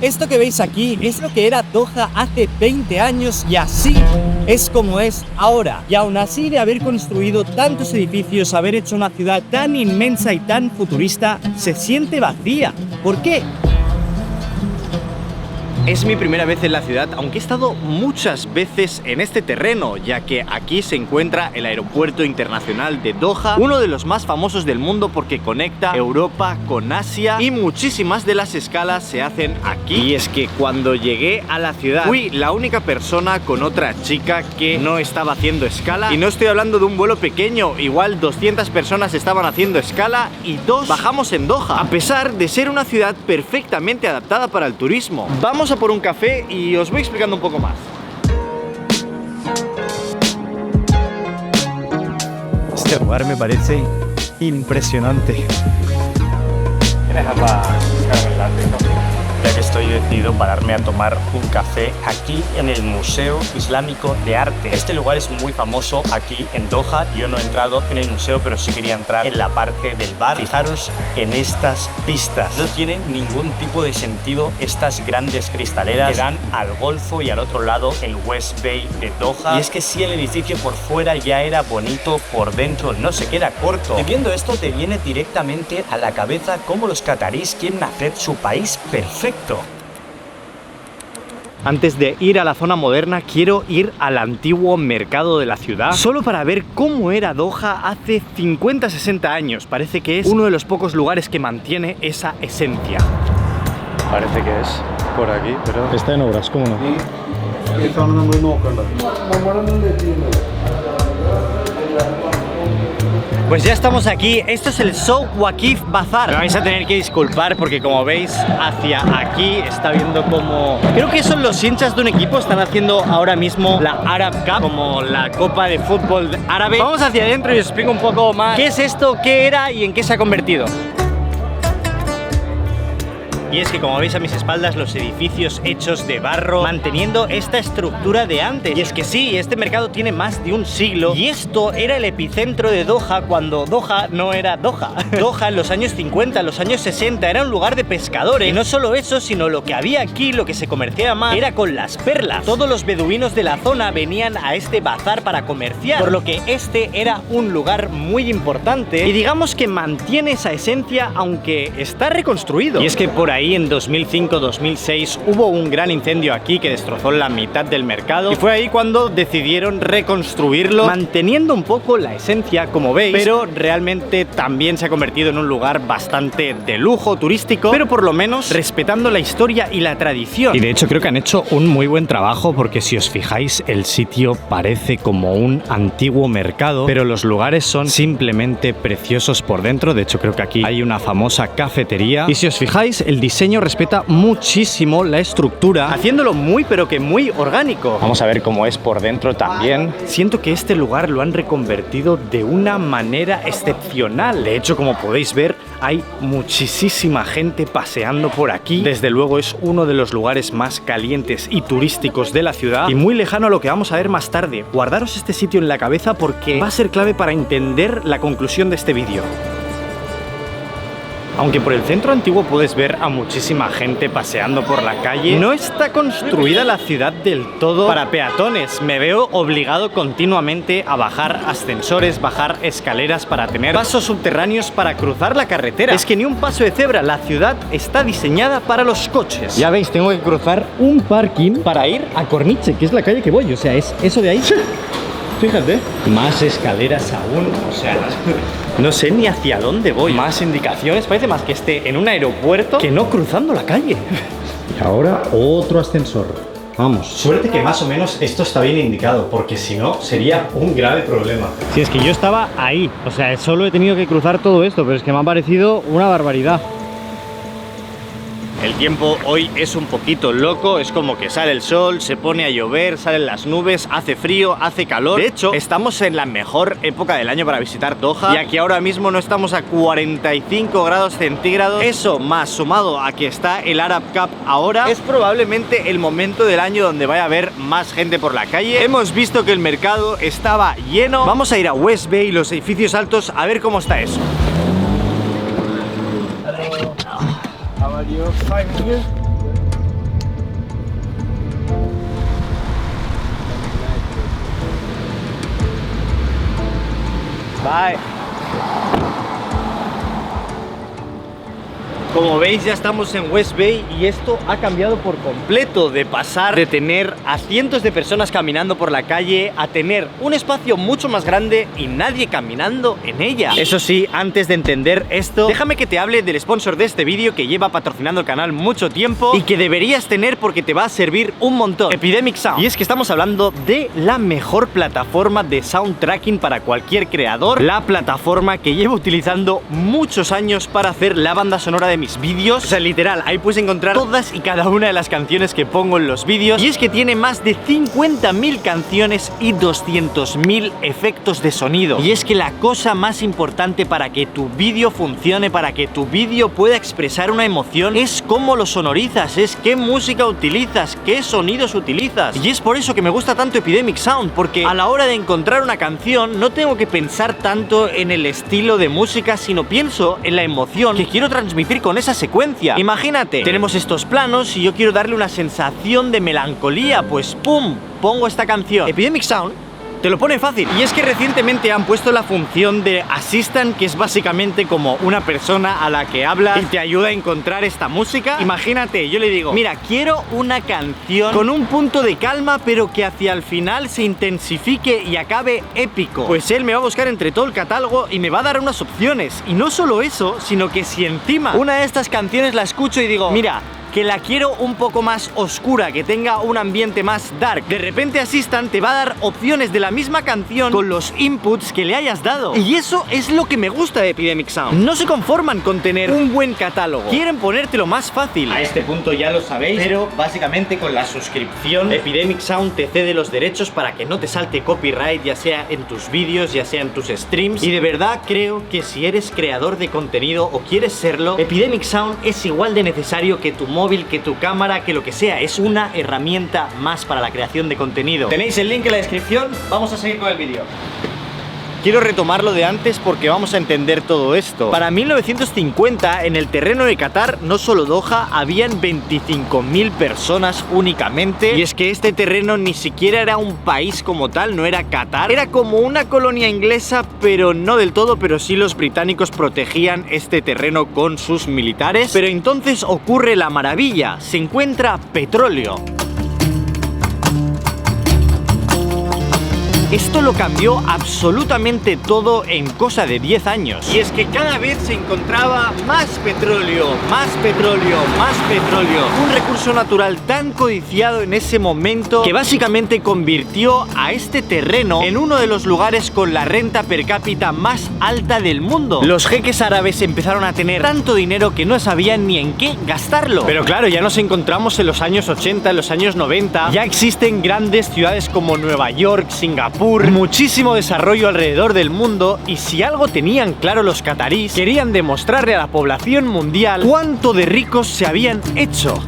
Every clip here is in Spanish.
Esto que veis aquí es lo que era Doha hace 20 años y así es como es ahora. Y aún así, de haber construido tantos edificios, haber hecho una ciudad tan inmensa y tan futurista, se siente vacía. ¿Por qué? Es mi primera vez en la ciudad, aunque he estado muchas veces en este terreno, ya que aquí se encuentra el aeropuerto internacional de Doha, uno de los más famosos del mundo porque conecta Europa con Asia y muchísimas de las escalas se hacen aquí. Y es que cuando llegué a la ciudad fui la única persona con otra chica que no estaba haciendo escala, y no estoy hablando de un vuelo pequeño, igual 200 personas estaban haciendo escala y 2 bajamos en Doha, a pesar de ser una ciudad perfectamente adaptada para el turismo. Vamos a por un café y os voy explicando un poco más. Este lugar me parece impresionante. Ya que estoy decidido pararme a tomar un café aquí en el Museo Islámico de Arte. Este lugar es muy famoso aquí en Doha. Yo no he entrado en el museo, pero sí quería entrar en la parte del bar. Fijaros en estas pistas. No tienen ningún tipo de sentido estas grandes cristaleras que dan al Golfo y al otro lado el West Bay de Doha. Y es que si el edificio por fuera ya era bonito, por dentro no se queda corto. Y viendo esto te viene directamente a la cabeza cómo los catarís quieren hacer su país perfecto. Antes de ir a la zona moderna, quiero ir al antiguo mercado de la ciudad, solo para ver cómo era Doha hace 50-60 años. Parece que es uno de los pocos lugares que mantiene esa esencia. Parece que es por aquí, pero está en obras, ¿cómo no? Pues ya estamos aquí, esto es el Souk Waqif Bazaar. Me vais a tener que disculpar porque como veis hacia aquí está viendo como... Creo que son los hinchas de un equipo, están haciendo ahora mismo la Arab Cup, como la copa de fútbol árabe. Vamos hacia adentro y os explico un poco más qué es esto, qué era y en qué se ha convertido. Y es que como veis a mis espaldas los edificios hechos de barro, manteniendo esta estructura de antes. Y es que sí, este mercado tiene más de un siglo y esto era el epicentro de Doha cuando Doha no era Doha. Doha en los años 50, en los años 60 era un lugar de pescadores. Y no solo eso, sino lo que había aquí, lo que se comerciaba más, era con las perlas. Todos los beduinos de la zona venían a este bazar para comerciar, por lo que este era un lugar muy importante y digamos que mantiene esa esencia aunque está reconstruido. Y es que por ahí en 2005-2006 hubo un gran incendio aquí que destrozó la mitad del mercado y fue ahí cuando decidieron reconstruirlo, manteniendo un poco la esencia como veis, pero realmente también se ha convertido en un lugar bastante de lujo turístico, pero por lo menos respetando la historia y la tradición. Y de hecho creo que han hecho un muy buen trabajo porque si os fijáis el sitio parece como un antiguo mercado, pero los lugares son simplemente preciosos por dentro. De hecho creo que aquí hay una famosa cafetería y si os fijáis el diseño respeta muchísimo la estructura, haciéndolo muy pero que muy orgánico. Vamos a ver cómo es por dentro también. Siento que este lugar lo han reconvertido de una manera excepcional. De hecho, como podéis ver, hay muchísima gente paseando por aquí. Desde luego es uno de los lugares más calientes y turísticos de la ciudad y muy lejano a lo que vamos a ver más tarde. Guardaros este sitio en la cabeza porque va a ser clave para entender la conclusión de este vídeo. Aunque por el centro antiguo puedes ver a muchísima gente paseando por la calle, no está construida la ciudad del todo para peatones. Me veo obligado continuamente a bajar ascensores, bajar escaleras para tener pasos subterráneos para cruzar la carretera. Es que ni un paso de cebra, la ciudad está diseñada para los coches. Ya veis, tengo que cruzar un parking para ir a Corniche, que es la calle que voy, o sea, es eso de ahí. Fíjate. Más escaleras aún, o sea, no sé ni hacia dónde voy. Más indicaciones, parece más que esté en un aeropuerto que no cruzando la calle. Y ahora otro ascensor. Vamos, suerte que más o menos esto está bien indicado, porque si no sería un grave problema. Si es que yo estaba ahí, o sea, solo he tenido que cruzar todo esto, pero es que me ha parecido una barbaridad. El tiempo hoy es un poquito loco, es como que sale el sol, se pone a llover, salen las nubes, hace frío, hace calor. De hecho, estamos en la mejor época del año para visitar Doha, ya que ahora mismo no estamos a 45 grados centígrados. Eso más sumado a que está el Arab Cup ahora, es probablemente el momento del año donde vaya a haber más gente por la calle. Hemos visto que el mercado estaba lleno. Vamos a ir a West Bay, los edificios altos, a ver cómo está eso. Bye. Como veis, ya estamos en West Bay y esto ha cambiado por completo, de pasar de tener a cientos de personas caminando por la calle a tener un espacio mucho más grande y nadie caminando en ella. Eso sí, antes de entender esto, déjame que te hable del sponsor de este vídeo que lleva patrocinando el canal mucho tiempo y que deberías tener porque te va a servir un montón: Epidemic Sound. Y es que estamos hablando de la mejor plataforma de sound tracking para cualquier creador, la plataforma que llevo utilizando muchos años para hacer la banda sonora de mis vídeos. O sea, literal, ahí puedes encontrar todas y cada una de las canciones que pongo en los vídeos. Y es que tiene más de 50.000 canciones y 200.000 efectos de sonido. Y es que la cosa más importante para que tu vídeo funcione, para que tu vídeo pueda expresar una emoción, es cómo lo sonorizas, es qué música utilizas, qué sonidos utilizas. Y es por eso que me gusta tanto Epidemic Sound, porque a la hora de encontrar una canción no tengo que pensar tanto en el estilo de música, sino pienso en la emoción que quiero transmitir con esa secuencia. Imagínate, tenemos estos planos y yo quiero darle una sensación de melancolía, pues ¡pum!, pongo esta canción. Epidemic Sound te lo pone fácil. Y es que recientemente han puesto la función de Assistant, que es básicamente como una persona a la que hablas y te ayuda a encontrar esta música. Imagínate, yo le digo, mira, quiero una canción con un punto de calma, pero que hacia el final se intensifique y acabe épico. Pues él me va a buscar entre todo el catálogo y me va a dar unas opciones. Y no solo eso, sino que si encima una de estas canciones la escucho y digo, mira, que la quiero un poco más oscura, que tenga un ambiente más dark, de repente Assistant te va a dar opciones de la misma canción con los inputs que le hayas dado. Y eso es lo que me gusta de Epidemic Sound. No se conforman con tener un buen catálogo, quieren ponértelo más fácil. A este punto ya lo sabéis, pero básicamente con la suscripción Epidemic Sound te cede los derechos para que no te salte copyright, ya sea en tus vídeos, ya sea en tus streams. Y de verdad creo que si eres creador de contenido o quieres serlo, Epidemic Sound es igual de necesario que tu móvil, que tu cámara, que lo que sea. Es una herramienta más para la creación de contenido. Tenéis el link en la descripción. Vamos a seguir con el vídeo. Quiero retomar lo de antes porque vamos a entender todo esto. Para 1950, en el terreno de Qatar, no solo Doha, habían 25.000 personas únicamente. Y es que este terreno ni siquiera era un país como tal, no era Qatar. Era como una colonia inglesa, pero no del todo, pero sí los británicos protegían este terreno con sus militares. Pero entonces ocurre la maravilla, se encuentra petróleo. Esto lo cambió absolutamente todo en cosa de 10 años. Y es que cada vez se encontraba más petróleo, más petróleo, más petróleo. Un recurso natural tan codiciado en ese momento que básicamente convirtió a este terreno en uno de los lugares con la renta per cápita más alta del mundo. Los jeques árabes empezaron a tener tanto dinero que no sabían ni en qué gastarlo. Pero claro, ya nos encontramos en los años 80, en los años 90. Ya existen grandes ciudades como Nueva York, Singapur, muchísimo desarrollo alrededor del mundo, y si algo tenían claro los cataríes, querían demostrarle a la población mundial cuánto de ricos se habían hecho.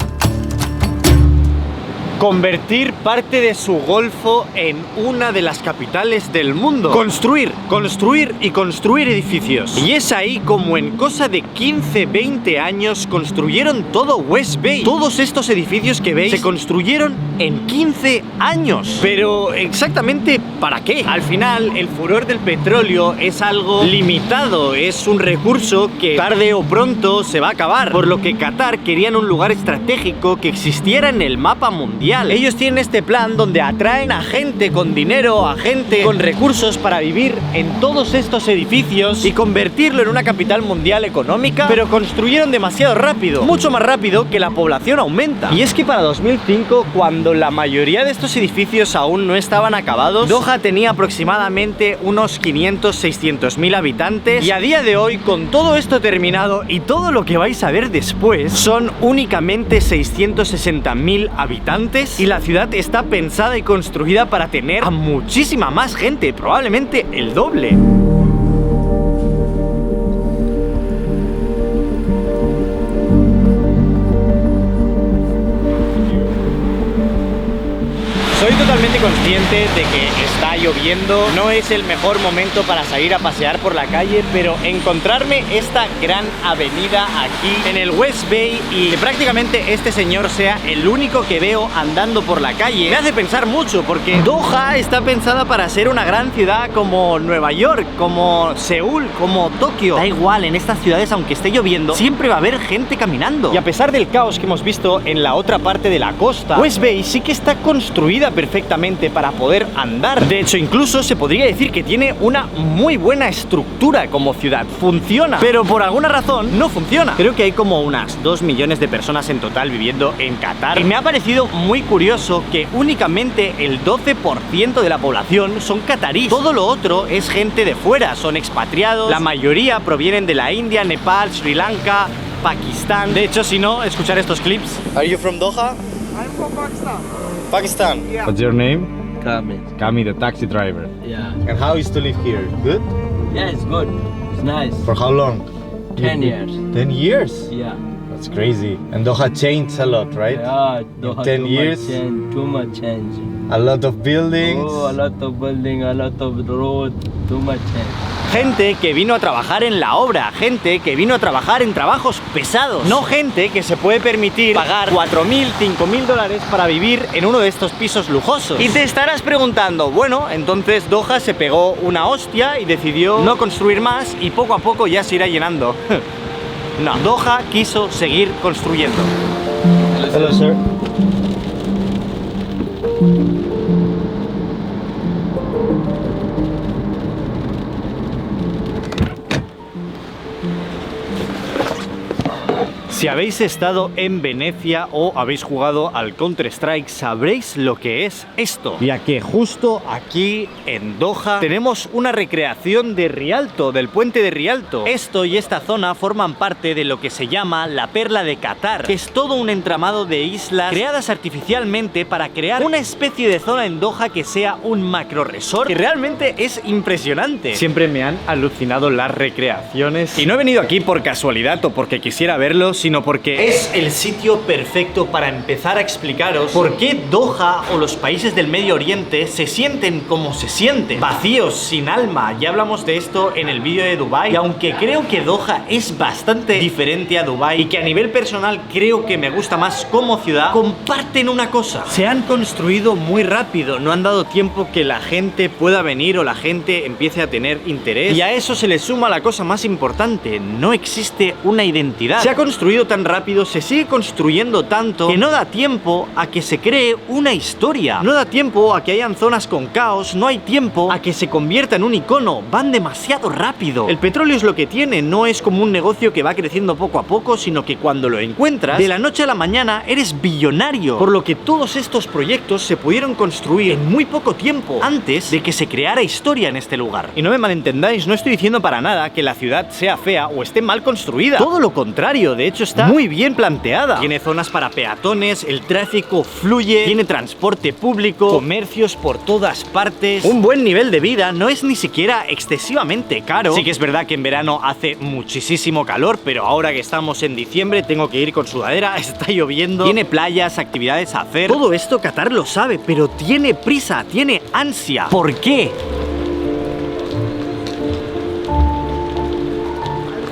Convertir parte de su golfo en una de las capitales del mundo. Construir, construir y construir edificios. Y es ahí como en cosa de 15-20 años construyeron todo West Bay. Todos estos edificios que veis se construyeron en 15 años. Pero exactamente ¿para qué? Al final el furor del petróleo es algo limitado, es un recurso que tarde o pronto se va a acabar. Por lo que Qatar querían un lugar estratégico que existiera en el mapa mundial. Ellos tienen este plan donde atraen a gente con dinero, a gente con recursos para vivir en todos estos edificios y convertirlo en una capital mundial económica, pero construyeron demasiado rápido, mucho más rápido que la población aumenta. Y es que para 2005, cuando la mayoría de estos edificios aún no estaban acabados, Doha tenía aproximadamente unos 500-600.000 habitantes, y a día de hoy, con todo esto terminado y todo lo que vais a ver después, son únicamente 660.000 habitantes, y la ciudad está pensada y construida para tener a muchísima más gente, probablemente el doble. Soy totalmente consciente de que está lloviendo, no es el mejor momento para salir a pasear por la calle, pero encontrarme esta gran avenida aquí en el West Bay y que prácticamente este señor sea el único que veo andando por la calle me hace pensar mucho, porque Doha está pensada para ser una gran ciudad como Nueva York, como Seúl, como Tokio. Da igual, en estas ciudades, aunque esté lloviendo, siempre va a haber gente caminando. Y a pesar del caos que hemos visto en la otra parte de la costa, West Bay sí que está construida perfectamente para poder andar. De hecho, incluso se podría decir que tiene una muy buena estructura como ciudad. Funciona, pero por alguna razón no funciona. Creo que hay como unas 2 millones de personas en total viviendo en Qatar. Y me ha parecido muy curioso que únicamente el 12% de la población son cataríes. Todo lo otro es gente de fuera, son expatriados. La mayoría provienen de la India, Nepal, Sri Lanka, Pakistán. De hecho, si no, escuchar estos clips. Are you from Doha? I'm from Pakistan. Pakistan. Yeah. What's your name? Kami. Kami, the taxi driver. Yeah. And how is to live here? Good? Yeah, it's good. It's nice. For how long? 10 years. 10 years? Yeah. That's crazy. And Doha changed a lot, right? Yeah. Doha, 10 years? Too much change. A lot of buildings. Oh, a lot of building, a lot of road. Too much change. Gente que vino a trabajar en la obra, gente que vino a trabajar en trabajos pesados, no gente que se puede permitir pagar 4.000, 5.000 dólares para vivir en uno de estos pisos lujosos. Y te estarás preguntando, bueno, entonces Doha se pegó una hostia y decidió no construir más y poco a poco ya se irá llenando. No, Doha quiso seguir construyendo. Hello, sir. Si habéis estado en Venecia o habéis jugado al Counter-Strike, sabréis lo que es esto. Ya que justo aquí en Doha tenemos una recreación de Rialto, del puente de Rialto. Esto y esta zona forman parte de lo que se llama la Perla de Qatar, que es todo un entramado de islas creadas artificialmente para crear una especie de zona en Doha que sea un macro resort, que realmente es impresionante. Siempre me han alucinado las recreaciones y no he venido aquí por casualidad o porque quisiera verlo, sino porque es el sitio perfecto para empezar a explicaros por qué Doha o los países del Medio Oriente se sienten como se sienten, vacíos, sin alma. Ya hablamos de esto en el vídeo de Dubái, y aunque creo que Doha es bastante diferente a Dubái y que a nivel personal creo que me gusta más como ciudad, comparten una cosa: se han construido muy rápido, no han dado tiempo que la gente pueda venir o la gente empiece a tener interés, y a eso se le suma la cosa más importante: no existe una identidad. Se ha construido tan rápido, se sigue construyendo tanto, que no da tiempo a que se cree una historia, no da tiempo a que hayan zonas con caos, no hay tiempo a que se convierta en un icono, van demasiado rápido. El petróleo es lo que tiene, no es como un negocio que va creciendo poco a poco, sino que cuando lo encuentras, de la noche a la mañana eres billonario, por lo que todos estos proyectos se pudieron construir en muy poco tiempo, antes de que se creara historia en este lugar. Y no me malentendáis, no estoy diciendo para nada que la ciudad sea fea o esté mal construida, todo lo contrario, de hecho está muy bien planteada. Tiene zonas para peatones, el tráfico fluye, tiene transporte público, comercios por todas partes, un buen nivel de vida, no es ni siquiera excesivamente caro. Sí que es verdad que en verano hace muchísimo calor, pero ahora que estamos en diciembre tengo que ir con sudadera, está lloviendo, tiene playas, actividades a hacer. Todo esto Qatar lo sabe, pero tiene prisa, tiene ansia. ¿Por qué?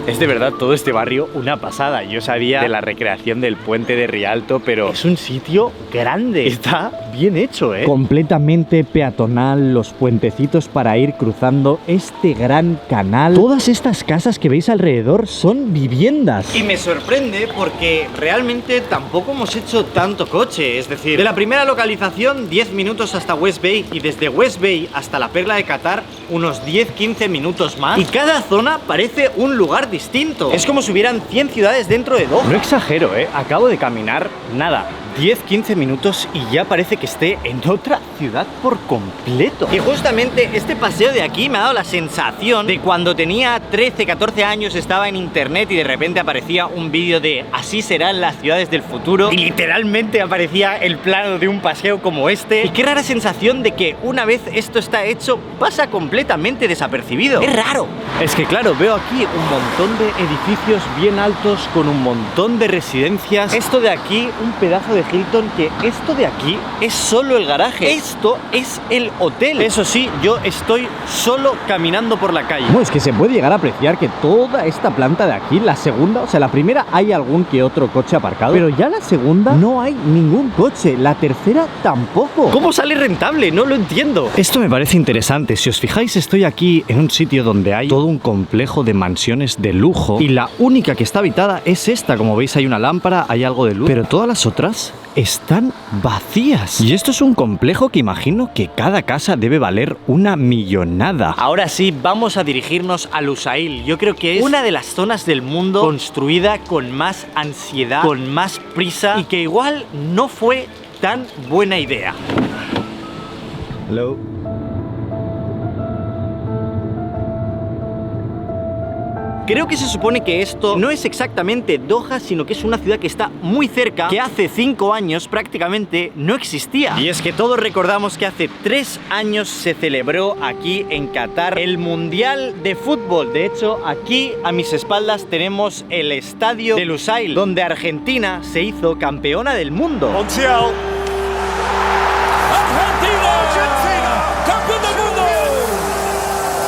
Es de verdad todo este barrio una pasada. Yo sabía de la recreación del puente de Rialto, pero es un sitio grande. Está bien hecho, ¿eh? Completamente peatonal, los puentecitos para ir cruzando este gran canal. Todas estas casas que veis alrededor son viviendas. Y me sorprende porque realmente tampoco hemos hecho tanto coche. Es decir, de la primera localización 10 minutos hasta West Bay, y desde West Bay hasta la Perla de Qatar unos 10-15 minutos más. Y cada zona parece un lugar distinto. Es como si hubieran 100 ciudades dentro de Doha. No exagero, acabo de caminar, nada, 10-15 minutos y ya parece que esté en otra ciudad por completo. Y justamente este paseo de aquí me ha dado la sensación de cuando tenía 13-14 años, estaba en internet y de repente aparecía un vídeo de así serán las ciudades del futuro, y literalmente aparecía el plano de un paseo como este. Y qué rara sensación de que una vez esto está hecho pasa completamente desapercibido. Es raro. Es que claro, veo aquí un montón de edificios bien altos con un montón de residencias. Esto de aquí, un pedazo de de Hilton que esto de aquí es solo el garaje. Esto es el hotel. Eso sí, yo estoy solo caminando por la calle. Bueno, es que se puede llegar a apreciar que toda esta planta de aquí, la segunda, o sea, la primera hay algún que otro coche aparcado, pero ya la segunda no hay ningún coche, la tercera tampoco. ¿Cómo sale rentable? No lo entiendo. Esto me parece interesante. Si os fijáis, estoy aquí en un sitio donde hay todo un complejo de mansiones de lujo y la única que está habitada es esta. Como veis, hay una lámpara, hay algo de luz, pero todas las otras están vacías. Y esto es un complejo que imagino que cada casa debe valer una millonada. Ahora sí, vamos a dirigirnos a Lusail. Yo creo que es una de las zonas del mundo construida con más ansiedad, con más prisa y que igual no fue tan buena idea. Hello. Creo que se supone que esto no es exactamente Doha, sino que es una ciudad que está muy cerca, que hace 5 años prácticamente no existía. Y es que todos recordamos que hace 3 años se celebró aquí en Qatar el Mundial de Fútbol. De hecho, aquí a mis espaldas tenemos el estadio de Lusail, donde Argentina se hizo campeona del mundo. Argentina, campeón del mundo.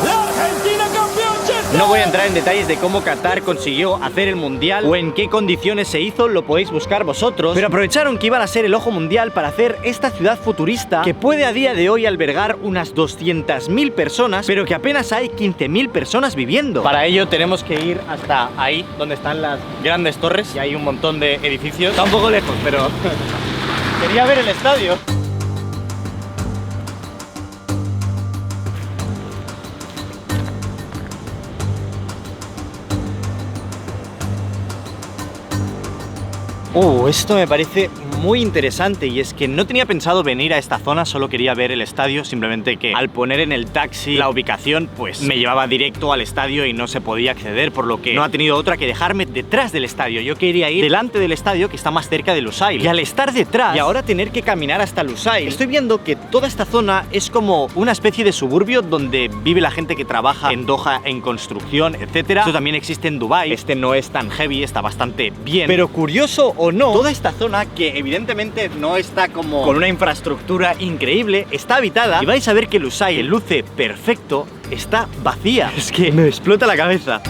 La Argentina campeón. No voy a entrar en detalles de cómo Qatar consiguió hacer el mundial o en qué condiciones se hizo, lo podéis buscar vosotros, pero aprovecharon que iban a ser el ojo mundial para hacer esta ciudad futurista que puede a día de hoy albergar unas 200.000 personas, pero que apenas hay 15.000 personas viviendo. Para ello tenemos que ir hasta ahí, donde están las grandes torres, y hay un montón de edificios. Está un poco lejos, pero quería ver el estadio. Esto me parece muy interesante y es que no tenía pensado venir a esta zona, solo quería ver el estadio, simplemente que al poner en el taxi la ubicación, pues me llevaba directo al estadio y no se podía acceder, por lo que no ha tenido otra que dejarme detrás del estadio. Yo quería ir delante del estadio, que está más cerca de Lusail, y al estar detrás y ahora tener que caminar hasta Lusail, estoy viendo que toda esta zona es como una especie de suburbio donde vive la gente que trabaja en Doha en construcción, etcétera. Esto también existe en Dubai. Este no es tan heavy, está bastante bien, pero curioso o no, toda esta zona, que evidentemente no está como con una infraestructura increíble, está habitada, y vais a ver que Lusail, que luce perfecto, está vacía. Es que me explota la cabeza.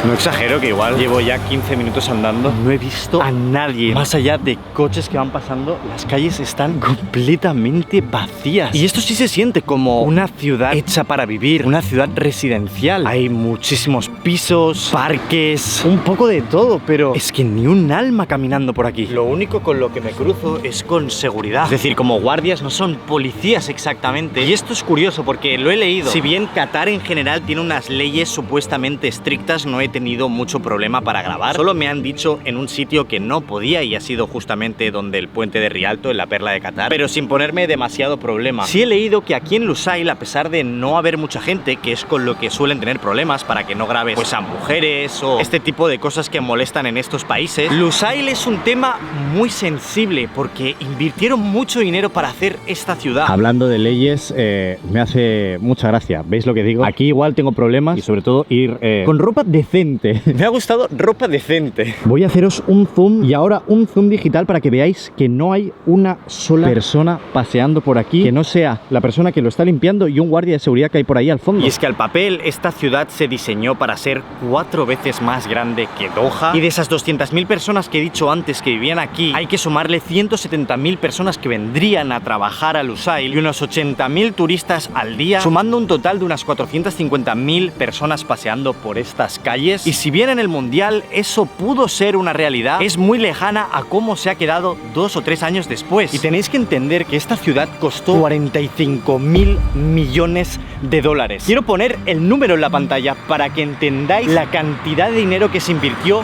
No exagero que igual llevo ya 15 minutos andando. No he visto a nadie. Más allá de coches que van pasando, las calles están completamente vacías. Y esto sí se siente como una ciudad hecha para vivir, una ciudad residencial. Hay muchísimos pisos, parques, un poco de todo, pero es que ni un alma caminando por aquí. Lo único con lo que me cruzo es con seguridad. Es decir, como guardias, no son policías exactamente. Y esto es curioso porque lo he leído. Si bien Qatar en general tiene unas leyes supuestamente estrictas, no he tenido mucho problema para grabar. Solo me han dicho en un sitio que no podía, y ha sido justamente donde el puente de Rialto, en la perla de Qatar, pero sin ponerme demasiado problema. Sí he leído que aquí en Lusail, a pesar de no haber mucha gente, que es con lo que suelen tener problemas para que no grabes pues a mujeres o este tipo de cosas que molestan en estos países, Lusail es un tema muy sensible porque invirtieron mucho dinero para hacer esta ciudad. Hablando de leyes, me hace mucha gracia. ¿Veis lo que digo? Aquí igual tengo problemas y sobre todo ir con ropa decente. Me ha gustado ropa decente. Voy a haceros un zoom y ahora un zoom digital para que veáis que no hay una sola persona paseando por aquí que no sea la persona que lo está limpiando y un guardia de seguridad que hay por ahí al fondo. Y es que al papel esta ciudad se diseñó para ser 4 veces más grande que Doha, y de esas 200.000 personas que he dicho antes que vivían aquí, hay que sumarle 170.000 personas que vendrían a trabajar a Lusail y unos 80.000 turistas al día, sumando un total de unas 450.000 personas paseando por estas calles. Y si bien en el Mundial eso pudo ser una realidad, es muy lejana a cómo se ha quedado 2 o 3 años después. Y tenéis que entender que esta ciudad costó 45.000 millones de dólares. Quiero poner el número en la pantalla para que entendáis la cantidad de dinero que se invirtió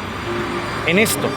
en esto.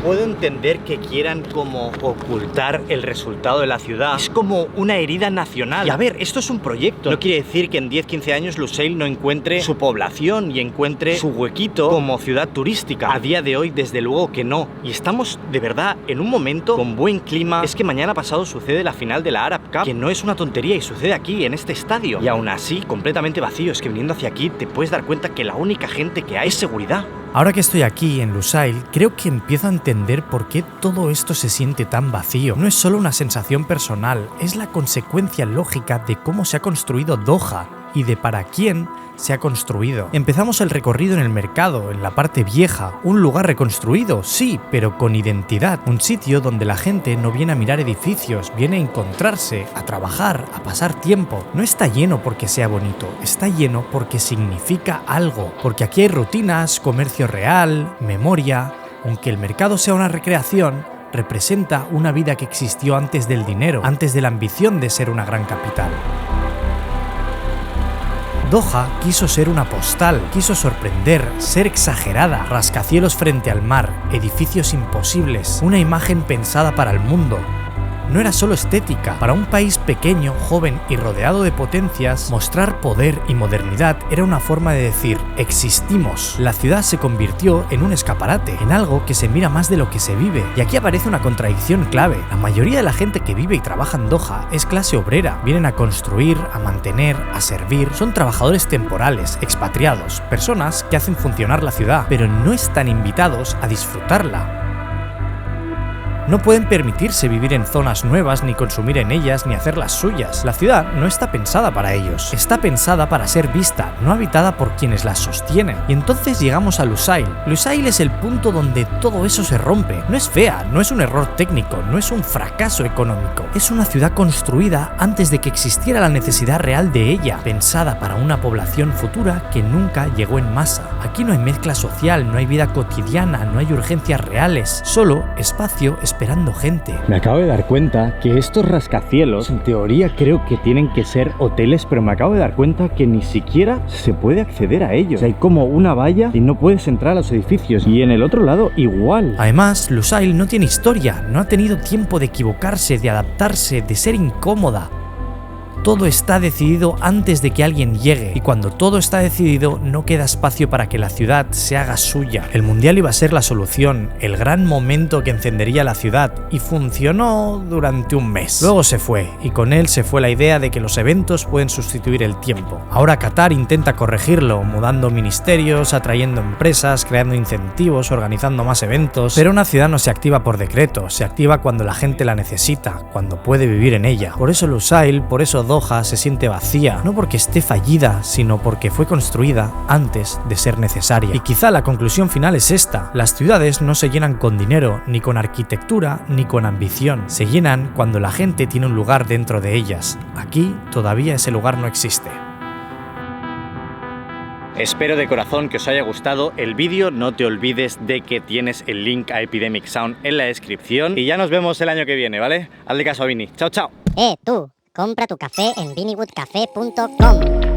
puedo entender que quieran como ocultar el resultado de la ciudad. Es como una herida nacional. Y a ver, esto es un proyecto. No quiere decir que en 10-15 años Lusail no encuentre su población y encuentre su huequito como ciudad turística. A día de hoy, desde luego que no. Y estamos de verdad en un momento con buen clima. Es que mañana pasado sucede la final de la Arab Cup, que no es una tontería, y sucede aquí, en este estadio. Y aún así, completamente vacío. Es que viniendo hacia aquí te puedes dar cuenta que la única gente que hay es seguridad. Ahora que estoy aquí en Lusail, creo que empiezo a entender por qué todo esto se siente tan vacío. No es solo una sensación personal, es la consecuencia lógica de cómo se ha construido Doha y de para quién se ha construido. Empezamos el recorrido en el mercado, en la parte vieja, un lugar reconstruido, sí, pero con identidad, un sitio donde la gente no viene a mirar edificios, viene a encontrarse, a trabajar, a pasar tiempo. No está lleno porque sea bonito, está lleno porque significa algo, porque aquí hay rutinas, comercio real, memoria. Aunque el mercado sea una recreación, representa una vida que existió antes del dinero, antes de la ambición de ser una gran capital. Doha quiso ser una postal, quiso sorprender, ser exagerada, rascacielos frente al mar, edificios imposibles, una imagen pensada para el mundo. No era solo estética. Para un país pequeño, joven y rodeado de potencias, mostrar poder y modernidad era una forma de decir, existimos. La ciudad se convirtió en un escaparate, en algo que se mira más de lo que se vive. Y aquí aparece una contradicción clave. La mayoría de la gente que vive y trabaja en Doha es clase obrera. Vienen a construir, a mantener, a servir. Son trabajadores temporales, expatriados, personas que hacen funcionar la ciudad, pero no están invitados a disfrutarla. No pueden permitirse vivir en zonas nuevas, ni consumir en ellas, ni hacer las suyas. La ciudad no está pensada para ellos. Está pensada para ser vista, no habitada por quienes la sostienen. Y entonces llegamos a Lusail. Lusail es el punto donde todo eso se rompe. No es fea, no es un error técnico, no es un fracaso económico. Es una ciudad construida antes de que existiera la necesidad real de ella, pensada para una población futura que nunca llegó en masa. Aquí no hay mezcla social, no hay vida cotidiana, no hay urgencias reales, solo espacio esperando gente. Me acabo de dar cuenta que estos rascacielos, en teoría creo que tienen que ser hoteles, pero me acabo de dar cuenta que ni siquiera se puede acceder a ellos. O sea, hay como una valla y no puedes entrar a los edificios. Y en el otro lado, igual. Además, Lusail no tiene historia, no ha tenido tiempo de equivocarse, de adaptarse, de ser incómoda. Todo está decidido antes de que alguien llegue, y cuando todo está decidido no queda espacio para que la ciudad se haga suya. El mundial iba a ser la solución, el gran momento que encendería la ciudad, y funcionó durante un mes. Luego se fue, y con él se fue la idea de que los eventos pueden sustituir el tiempo. Ahora Qatar intenta corregirlo, mudando ministerios, atrayendo empresas, creando incentivos, organizando más eventos, pero una ciudad no se activa por decreto, se activa cuando la gente la necesita, cuando puede vivir en ella. Por eso Lusail, por eso Doha se siente vacía, no porque esté fallida, sino porque fue construida antes de ser necesaria. Y quizá la conclusión final es esta: las ciudades no se llenan con dinero, ni con arquitectura, ni con ambición. Se llenan cuando la gente tiene un lugar dentro de ellas. Aquí todavía ese lugar no existe. Espero de corazón que os haya gustado el vídeo. No te olvides de que tienes el link a Epidemic Sound en la descripción. Y ya nos vemos el año que viene, ¿vale? Hazle caso a Vini. Chao, chao. Tú, compra tu café en vinnywoodcafe.com.